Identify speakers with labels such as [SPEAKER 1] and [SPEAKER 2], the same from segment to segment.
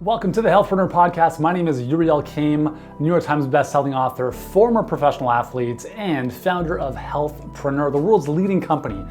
[SPEAKER 1] Welcome to the Healthpreneur Podcast. My name is Uriel Kame, New York Times bestselling author, former professional athlete, and founder of Healthpreneur, the world's leading company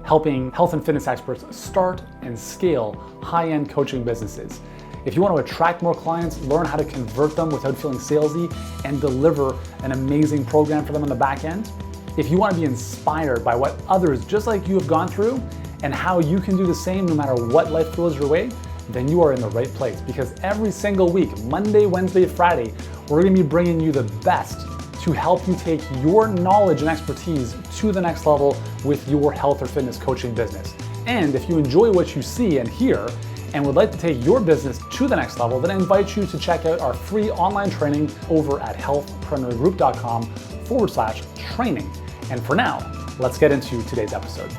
[SPEAKER 1] helping health and fitness experts start and scale high-end coaching businesses. If you want to attract more clients, learn how to convert them without feeling salesy, and deliver an amazing program for them on the back end, if you want to be inspired by what others just like you have gone through and how you can do the same no matter what life throws your way, then you are in the right place, because every single week, Monday, Wednesday, Friday, we're going to be bringing you the best to help you take your knowledge and expertise to the next level with your health or fitness coaching business. And if you enjoy what you see and hear and would like to take your business to the next level, then I invite you to check out our free online training over at healthpreneurgroup.com/training. And for now, let's get into today's episode.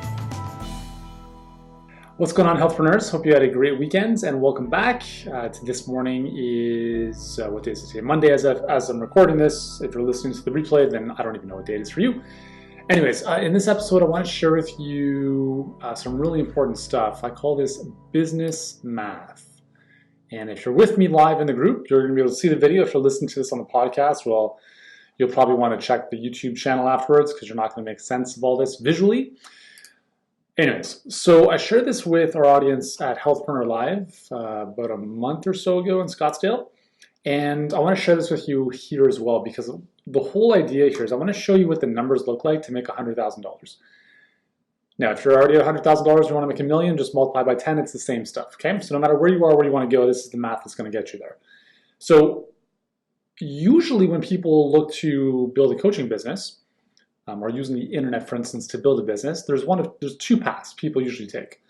[SPEAKER 1] What's going on, healthpreneurs? Hope you had a great weekend and welcome back. This morning is, what day is it today? Monday as I'm recording this. If you're listening to the replay, then I don't even know what day it is for you. Anyways, in this episode, I want to share with you some really important stuff. I call this business math. And if you're with me live in the group, you're going to be able to see the video. If you're listening to this on the podcast, well, you'll probably want to check the YouTube channel afterwards because you're not going to make sense of all this visually. Anyways, so I shared this with our audience at Healthpreneur Live about a month or so ago in Scottsdale. And I want to share this with you here as well, because the whole idea here is I want to show you what the numbers look like to make $100,000. Now, if you're already at $100,000, you want to make $1 million, just multiply by 10, it's the same stuff, okay? So no matter where you are, where you want to go, this is the math that's going to get you there. So usually when people look to build a coaching business, or using the internet, for instance, to build a business, there's two paths people usually take.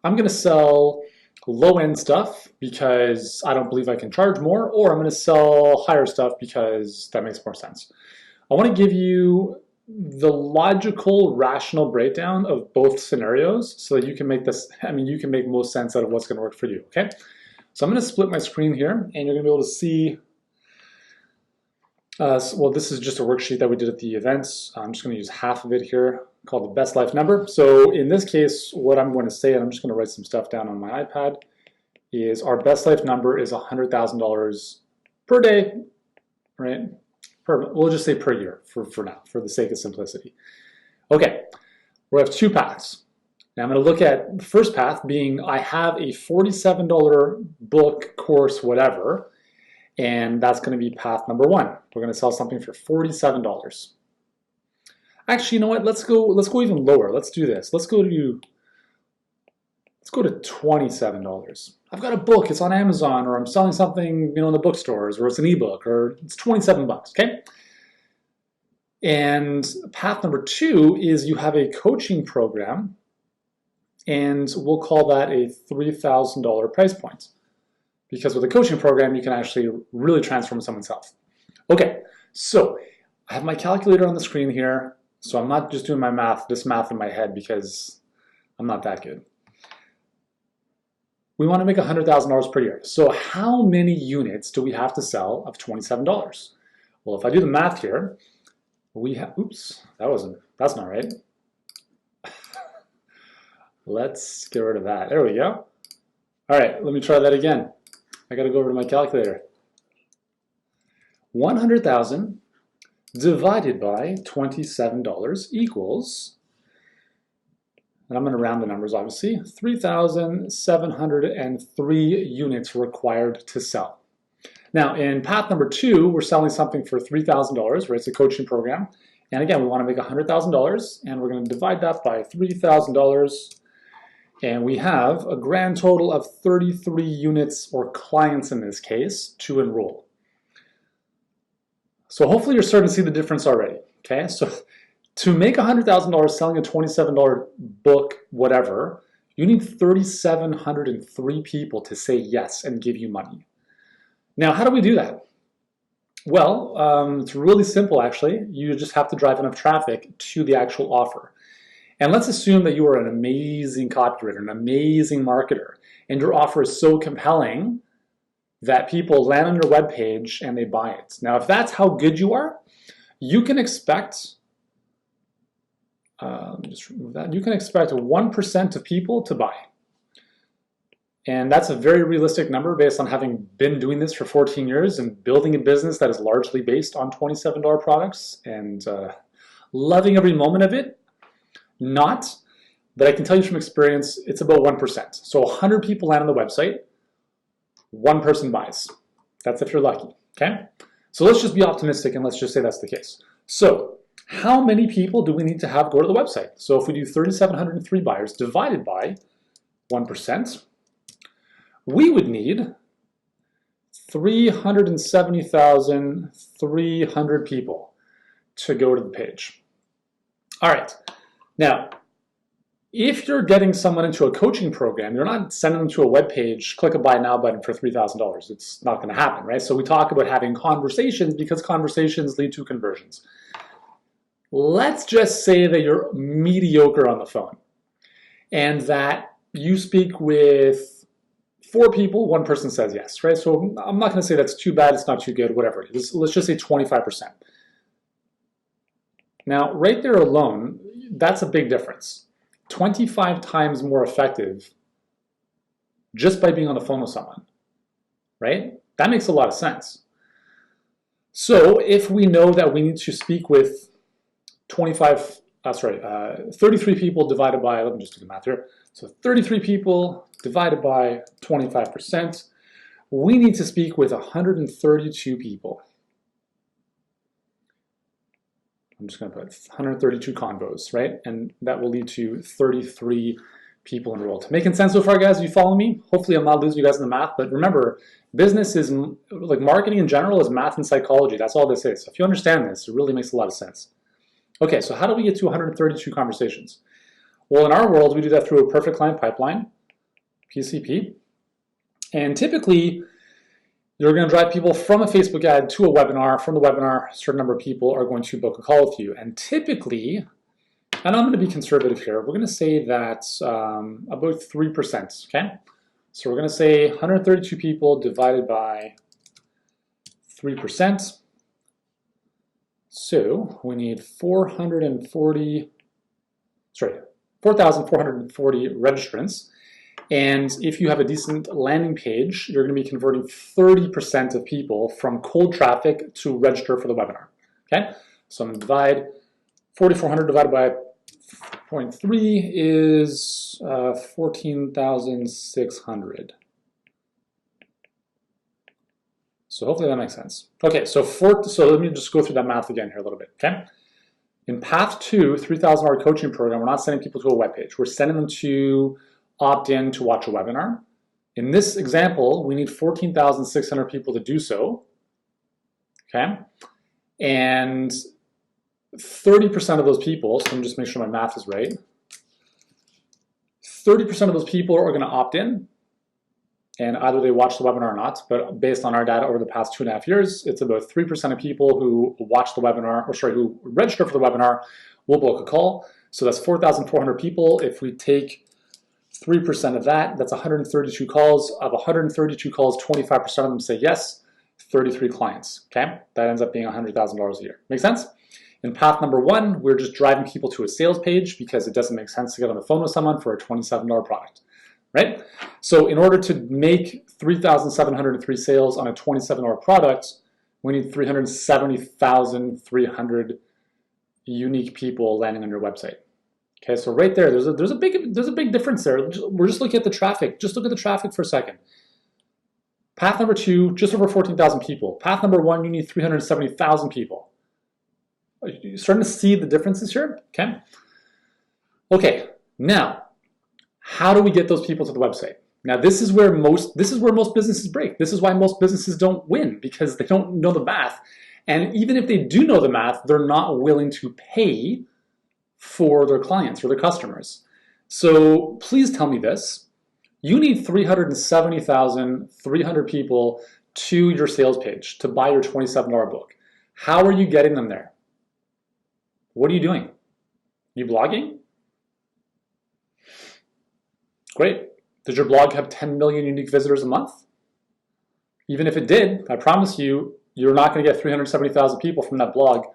[SPEAKER 1] I'm going to sell low-end stuff because I don't believe I can charge more, or I'm going to sell higher stuff because that makes more sense. I want to give you the logical, rational breakdown of both scenarios so that you can make you can make most sense out of what's going to work for you, okay? So I'm going to split my screen here, and you're going to be able to see well, this is just a worksheet that we did at the events. I'm just going to use half of it here, called the best life number. So in this case, what I'm going to say, and I'm just going to write some stuff down on my iPad, is our best life number is $100,000 per day, right? We'll just say per year for now, for the sake of simplicity. Okay, we have two paths. Now I'm going to look at the first path being I have a $47 book, course, whatever, and that's going to be path number one. We're going to sell something for $47. Actually, you know what? Let's go even lower. Let's do this. Let's go to $27. I've got a book. It's on Amazon, or I'm selling something, in the bookstores, or it's an ebook, or it's $27. Okay. And path number two is you have a coaching program, and we'll call that a $3,000 price point. Because with a coaching program, you can actually really transform someone's health. Okay, so I have my calculator on the screen here. So I'm not just doing this math in my head because I'm not that good. We want to make $100,000 per year. So how many units do we have to sell of $27? Well, if I do the math here, we have, oops, that's not right. Let's get rid of that. There we go. All right, let me try that again. I got to go over to my calculator. 100,000 divided by $27 equals, and I'm going to round the numbers obviously, 3,703 units required to sell. Now in path number two, we're selling something for $3,000, right? It's a coaching program. And again, we want to make $100,000, and we're going to divide that by $3,000. And we have a grand total of 33 units, or clients in this case, to enroll. So hopefully you're starting to see the difference already, okay? So to make $100,000 selling a $27 book, whatever, you need 3,703 people to say yes and give you money. Now, how do we do that? Well, it's really simple, actually. You just have to drive enough traffic to the actual offer. And let's assume that you are an amazing copywriter, an amazing marketer, and your offer is so compelling that people land on your webpage and they buy it. Now, if that's how good you are, you can expect, let me just remove that, you can expect 1% of people to buy. And that's a very realistic number based on having been doing this for 14 years and building a business that is largely based on $27 products and loving every moment of it. Not, but I can tell you from experience, it's about 1%. So 100 people land on the website, one person buys. That's if you're lucky, okay? So let's just be optimistic and let's just say that's the case. So how many people do we need to have go to the website? So if we do 3,703 buyers divided by 1%, we would need 370,300 people to go to the page. All right, now, if you're getting someone into a coaching program, you're not sending them to a web page, click a buy now button for $3,000. It's not going to happen, right? So we talk about having conversations because conversations lead to conversions. Let's just say that you're mediocre on the phone and that you speak with 4 people, one person says yes, right? So I'm not going to say that's too bad, it's not too good, whatever it is. Let's just say 25%. Now, right there alone, that's a big difference. 25 times more effective just by being on the phone with someone, right? That makes a lot of sense. So if we know that we need to speak with 33 people divided by, let me just do the math here. So 33 people divided by 25%, we need to speak with 132 people. I'm just going to put 132 convos, right? And that will lead to 33 people enrolled. Making sense so far, guys? You follow me? Hopefully I'm not losing you guys in the math, but remember, business is, like marketing in general is math and psychology. That's all this is. So if you understand this, it really makes a lot of sense. Okay, so how do we get to 132 conversations? Well, in our world, we do that through a perfect client pipeline, PCP. And typically, you're going to drive people from a Facebook ad to a webinar. From the webinar, a certain number of people are going to book a call with you. And typically, and I'm going to be conservative here, we're going to say that about 3%, okay? So we're going to say 132 people divided by 3%. So we need 4,440 registrants. And if you have a decent landing page, you're going to be converting 30% of people from cold traffic to register for the webinar. Okay? So I'm going to divide 4,400 divided by 0.3 is 14,600. So hopefully that makes sense. Okay, so let me just go through that math again here a little bit, okay? In Path 2, $3,000 coaching program, we're not sending people to a web page. We're sending them to opt in to watch a webinar. In this example, we need 14,600 people to do so, okay? And 30% of those people, so let me just make sure my math is right, 30% of those people are going to opt in, and either they watch the webinar or not, but based on our data over the past 2.5 years, it's about 3% of people who watch the webinar, who register for the webinar will book a call. So that's 4,400 people. If we take 3% of that, that's 132 calls. Of 132 calls, 25% of them say yes, 33 clients, okay? That ends up being $100,000 a year. Make sense? In path number 1, we're just driving people to a sales page because it doesn't make sense to get on the phone with someone for a $27 product, right? So in order to make 3,703 sales on a $27 product, we need 370,300 unique people landing on your website. Okay, so right there, there's a big difference there. We're just looking at the traffic. Just look at the traffic for a second. Path number 2, just over 14,000 people. Path number 1, you need 370,000 people. You're starting to see the differences here, okay? Okay, now, how do we get those people to the website? Now, this is where most businesses break. This is why most businesses don't win, because they don't know the math. And even if they do know the math, they're not willing to pay for their clients or their customers. So please tell me this. You need 370,300 people to your sales page to buy your $27 book. How are you getting them there? What are you doing? You blogging? Great. Does your blog have 10 million unique visitors a month? Even if it did, I promise you, you're not going to get 370,000 people from that blog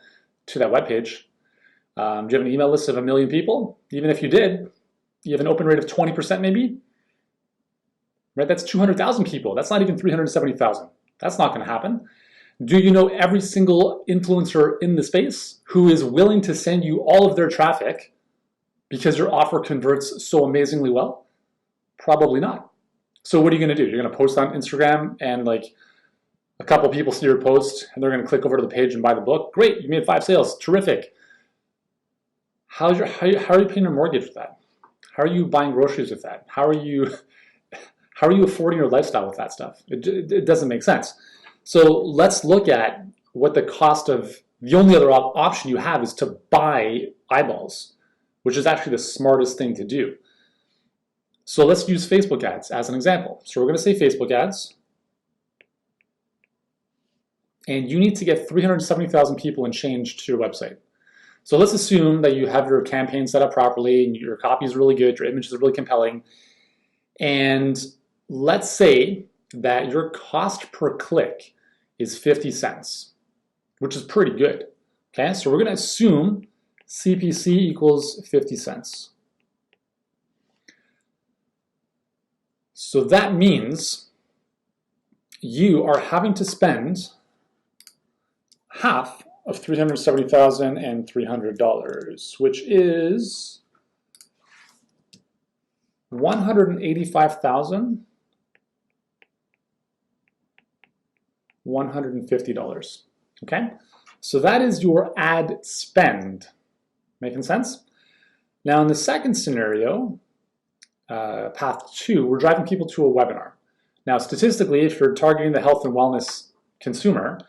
[SPEAKER 1] to that webpage. Do you have an email list of 1 million people? Even if you did, you have an open rate of 20% maybe? right? That's 200,000 people. That's not even 370,000. That's not going to happen. Do you know every single influencer in the space who is willing to send you all of their traffic because your offer converts so amazingly well? Probably not. So what are you going to do? You're going to post on Instagram and like a couple people see your post and they're going to click over to the page and buy the book. Great, you made 5 sales. Terrific. How are you paying your mortgage with that? How are you buying groceries with that? How are you affording your lifestyle with that stuff? It doesn't make sense. So let's look at what the cost of the only other option you have is to buy eyeballs, which is actually the smartest thing to do. So let's use Facebook ads as an example. So we're going to say Facebook ads. And you need to get 370,000 people and change to your website. So let's assume that you have your campaign set up properly, and your copy is really good, your images are really compelling. And let's say that your cost per click is 50 cents, which is pretty good. Okay, so we're going to assume CPC equals 50 cents. So that means you are having to spend half of $370,300, which is $185,150. Okay, so that is your ad spend. Making sense? Now in the second scenario, path 2, we're driving people to a webinar. Now statistically, if you're targeting the health and wellness consumer,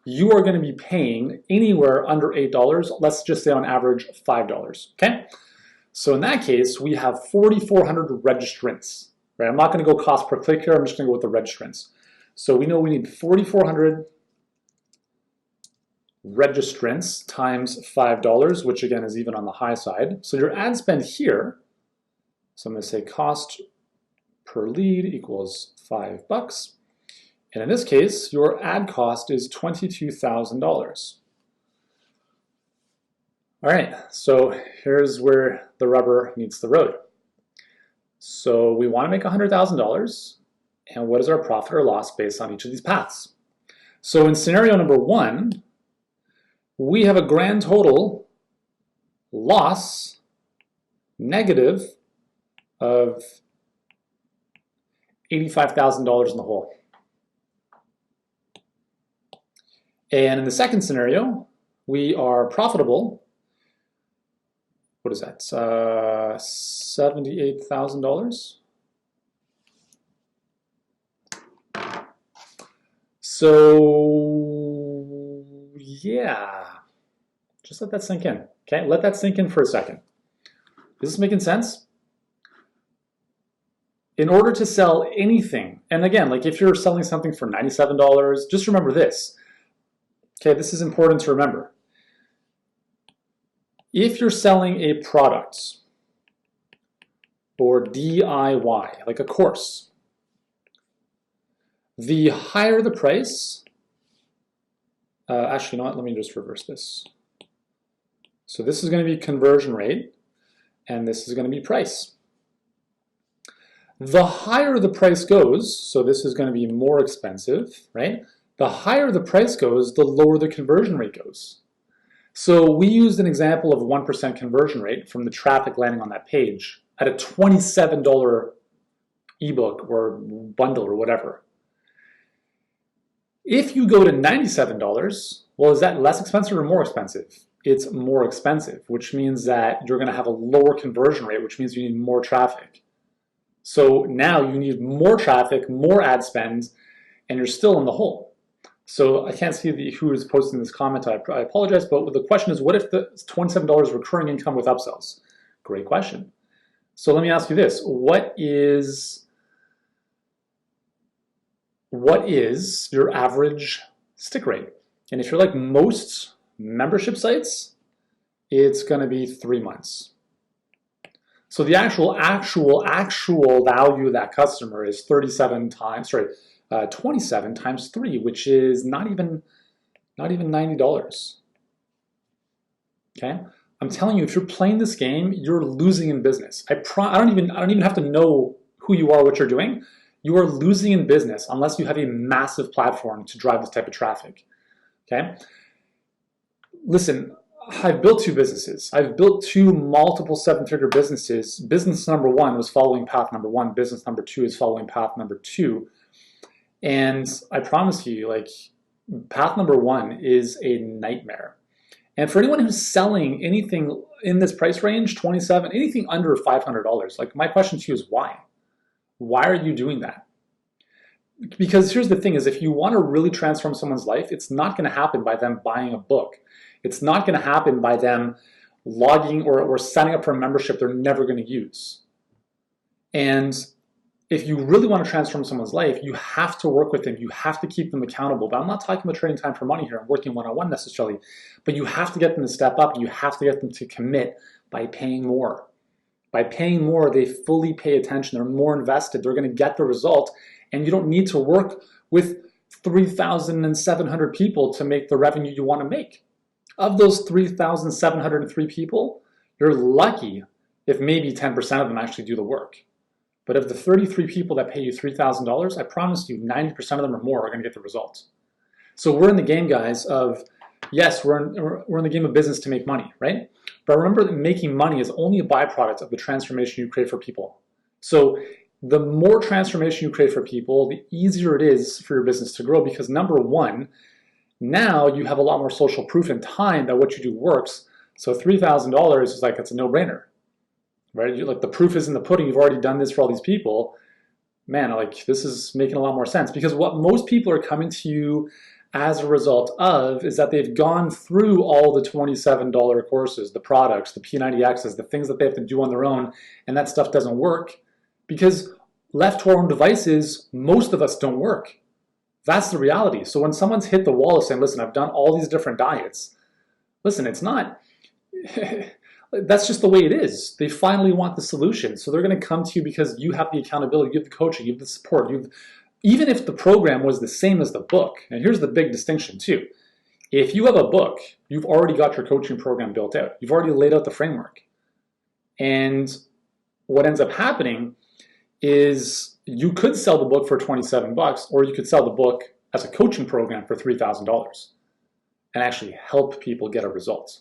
[SPEAKER 1] you are going to be paying anywhere under $8, let's just say on average $5, okay? So in that case, we have 4,400 registrants, right? I'm not going to go cost per click here, I'm just going to go with the registrants. So we know we need 4,400 registrants times $5, which again is even on the high side. So your ad spend here, so I'm going to say cost per lead equals $5. And in this case, your ad cost is $22,000. All right, so here's where the rubber meets the road. So we want to make $100,000, and what is our profit or loss based on each of these paths? So in scenario number 1, we have a grand total loss negative of $85,000 in the hole. And in the second scenario, we are profitable. What is that? $78,000. So yeah, just let that sink in. Okay, let that sink in for a second. Is this making sense? In order to sell anything, and again, like if you're selling something for $97, just remember this. Okay, this is important to remember. If you're selling a product or DIY, like a course, the higher the price, actually, you know what, let me just reverse this. So this is going to be conversion rate, and this is going to be price. The higher the price goes, so this is going to be more expensive, right? The higher the price goes, the lower the conversion rate goes. So we used an example of 1% conversion rate from the traffic landing on that page at a $27 ebook or bundle or whatever. If you go to $97, well, is that less expensive or more expensive? It's more expensive, which means that you're going to have a lower conversion rate, which means you need more traffic. So now you need more traffic, more ad spend, and you're still in the hole. So I can't see who is posting this comment, I apologize, but the question is, what if the $27 recurring income with upsells? Great question. So let me ask you this, what is your average stick rate? And if you're like most membership sites, it's gonna be 3 months. So the actual value of that customer is 27 times, 27 times 3, which is not even $90. Okay, I'm telling you, if you're playing this game, you're losing in business. I don't even have to know who you are, what you're doing. You are losing in business unless you have a massive platform to drive this type of traffic. Okay? Listen, I've built 2 businesses. I've built 2 multiple 7-figure businesses. Business number 1 was following path number 1. Business number 2 is following path number 2. And I promise you, like, path number 1 is a nightmare. And for anyone who's selling anything in this price range, 27, anything under $500, like, my question to you is why? Why are you doing that? Because here's the thing is, if you want to really transform someone's life, it's not going to happen by them buying a book. It's not going to happen by them logging or signing up for a membership they're never going to use. And if you really want to transform someone's life, you have to work with them. You have to keep them accountable. But I'm not talking about trading time for money here. I'm working one-on-one necessarily. But you have to get them to step up. You have to get them to commit by paying more. By paying more, they fully pay attention. They're more invested. They're going to get the result. And you don't need to work with 3,700 people to make the revenue you want to make. Of those 3,703 people, you're lucky if maybe 10% of them actually do the work. But of the 33 people that pay you $3,000, I promise you 90% of them or more are going to get the results. So we're in the game, guys, of, yes, we're in the game of business to make money, right? But remember that making money is only a byproduct of the transformation you create for people. So the more transformation you create for people, the easier it is for your business to grow, because number 1, now you have a lot more social proof and time that what you do works. So $3,000 is like, it's a no-brainer, right? Like, the proof is in the pudding. You've already done this for all these people. Man, like, this is making a lot more sense, because what most people are coming to you as a result of is that they've gone through all the $27 courses, the products, the P90Xs, the things that they have to do on their own, and that stuff doesn't work because left to our own devices, most of us don't work. That's the reality. So when someone's hit the wall of saying, listen, I've done all these different diets, listen, it's not, that's just the way it is. They finally want the solution. So they're going to come to you because you have the accountability, you have the coaching, you have the support. Even if the program was the same as the book, and here's the big distinction too. If you have a book, you've already got your coaching program built out. You've already laid out the framework. And what ends up happening is you could sell the book for $27, or you could sell the book as a coaching program for $3,000 and actually help people get a result.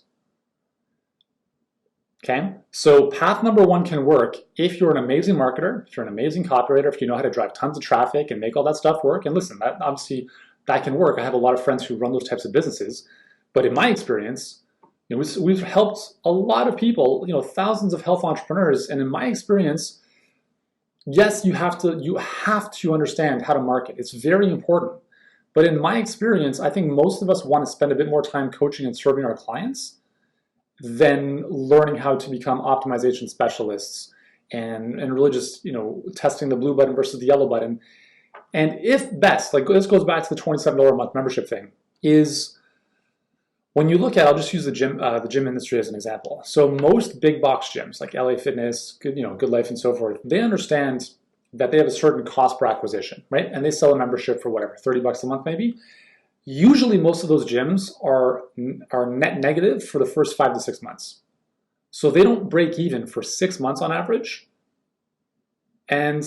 [SPEAKER 1] Okay, so path number 1 can work if you're an amazing marketer, if you're an amazing copywriter, if you know how to drive tons of traffic and make all that stuff work. And listen, that obviously that can work. I have a lot of friends who run those types of businesses, but in my experience, we've helped a lot of people, thousands of health entrepreneurs, and in my experience, yes, you have to understand how to market. It's very important. But in my experience, I think most of us want to spend a bit more time coaching and serving our clients than learning how to become optimization specialists and really just, testing the blue button versus the yellow button. And if best, like, this goes back to the $27 a month membership thing, is when you look at, I'll just use the gym industry as an example. So most big box gyms like LA Fitness, Good Life and so forth, they understand that they have a certain cost per acquisition, right? And they sell a membership for whatever, $30 a month maybe. Usually most of those gyms are net negative for the first 5 to 6 months. So they don't break even for 6 months on average. And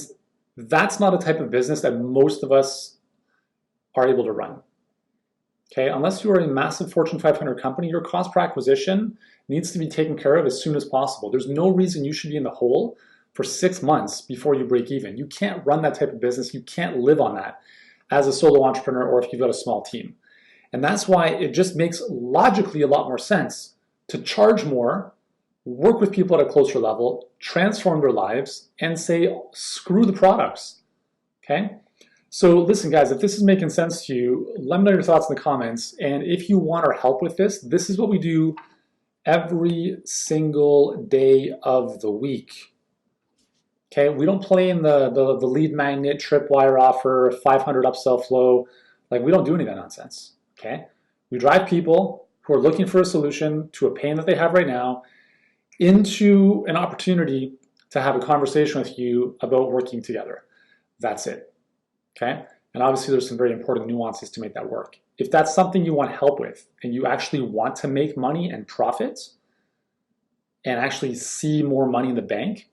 [SPEAKER 1] that's not a type of business that most of us are able to run. Okay, unless you are a massive Fortune 500 company, your cost per acquisition needs to be taken care of as soon as possible. There's no reason you should be in the hole for 6 months before you break even. You can't run that type of business. You can't live on that as a solo entrepreneur or if you've got a small team. And that's why it just makes logically a lot more sense to charge more, work with people at a closer level, transform their lives, and say, screw the products, okay? So listen, guys, if this is making sense to you, let me know your thoughts in the comments. And if you want our help with this, this is what we do every single day of the week. Okay, we don't play in the lead magnet, tripwire offer, 500 upsell flow. Like, we don't do any of that nonsense, okay? We drive people who are looking for a solution to a pain that they have right now into an opportunity to have a conversation with you about working together. That's it, okay? And obviously there's some very important nuances to make that work. If that's something you want help with and you actually want to make money and profit and actually see more money in the bank,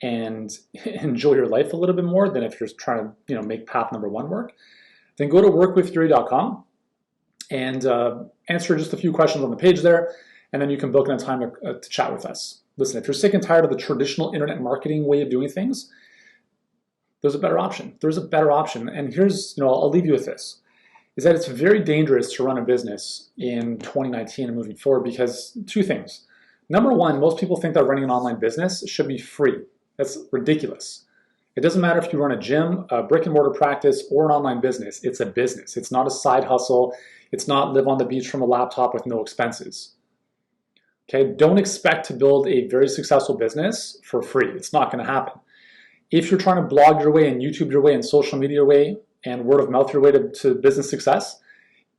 [SPEAKER 1] and enjoy your life a little bit more than if you're trying to make path number one work, then go to workwithyuri.com and answer just a few questions on the page there, and then you can book in a time to chat with us. Listen, if you're sick and tired of the traditional internet marketing way of doing things, there's a better option. There's a better option. And here's, I'll leave you with this, is that it's very dangerous to run a business in 2019 and moving forward because two things. Number one, most people think that running an online business should be free. That's ridiculous. It doesn't matter if you run a gym, a brick and mortar practice, or an online business. It's a business. It's not a side hustle. It's not live on the beach from a laptop with no expenses. Okay, don't expect to build a very successful business for free. It's not going to happen. If you're trying to blog your way and YouTube your way and social media your way and word of mouth your way to business success,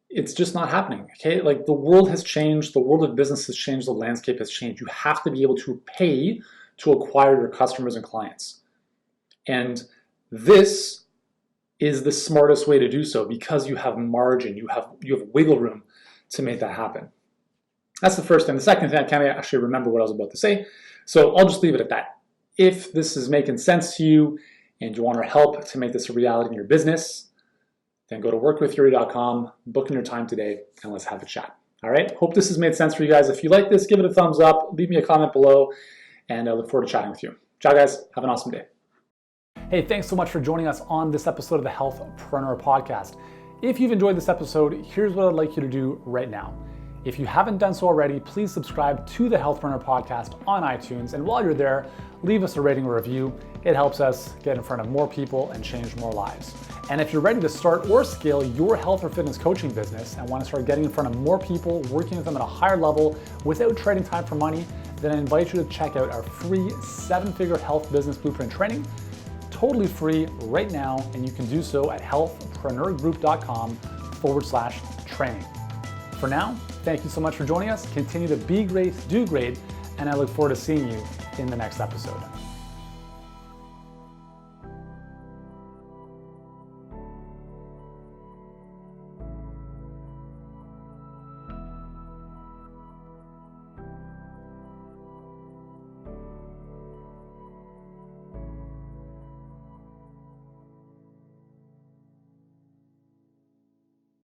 [SPEAKER 1] it's just not happening. Okay, like the world has changed, the world of business has changed, the landscape has changed. You have to be able to pay to acquire your customers and clients. And this is the smartest way to do so because you have margin, you have wiggle room to make that happen. That's the first thing. The second thing, I can't actually remember what I was about to say, so I'll just leave it at that. If this is making sense to you and you want our help to make this a reality in your business, then go to workwithyuri.com, book in your time today, and let's have a chat. All right? Hope this has made sense for you guys. If you like this, give it a thumbs up, leave me a comment below, and I look forward to chatting with you. Ciao, guys. Have an awesome day. Hey, thanks so much for joining us on this episode of the Healthpreneur Podcast. If you've enjoyed this episode, here's what I'd like you to do right now. If you haven't done so already, please subscribe to the Healthpreneur Podcast on iTunes. And while you're there, leave us a rating or review. It helps us get in front of more people and change more lives. And if you're ready to start or scale your health or fitness coaching business and want to start getting in front of more people, working with them at a higher level without trading time for money, then I invite you to check out our free 7-figure health business blueprint training, totally free right now. And you can do so at healthpreneurgroup.com/training. For now, thank you so much for joining us. Continue to be great, do great, and I look forward to seeing you in the next episode.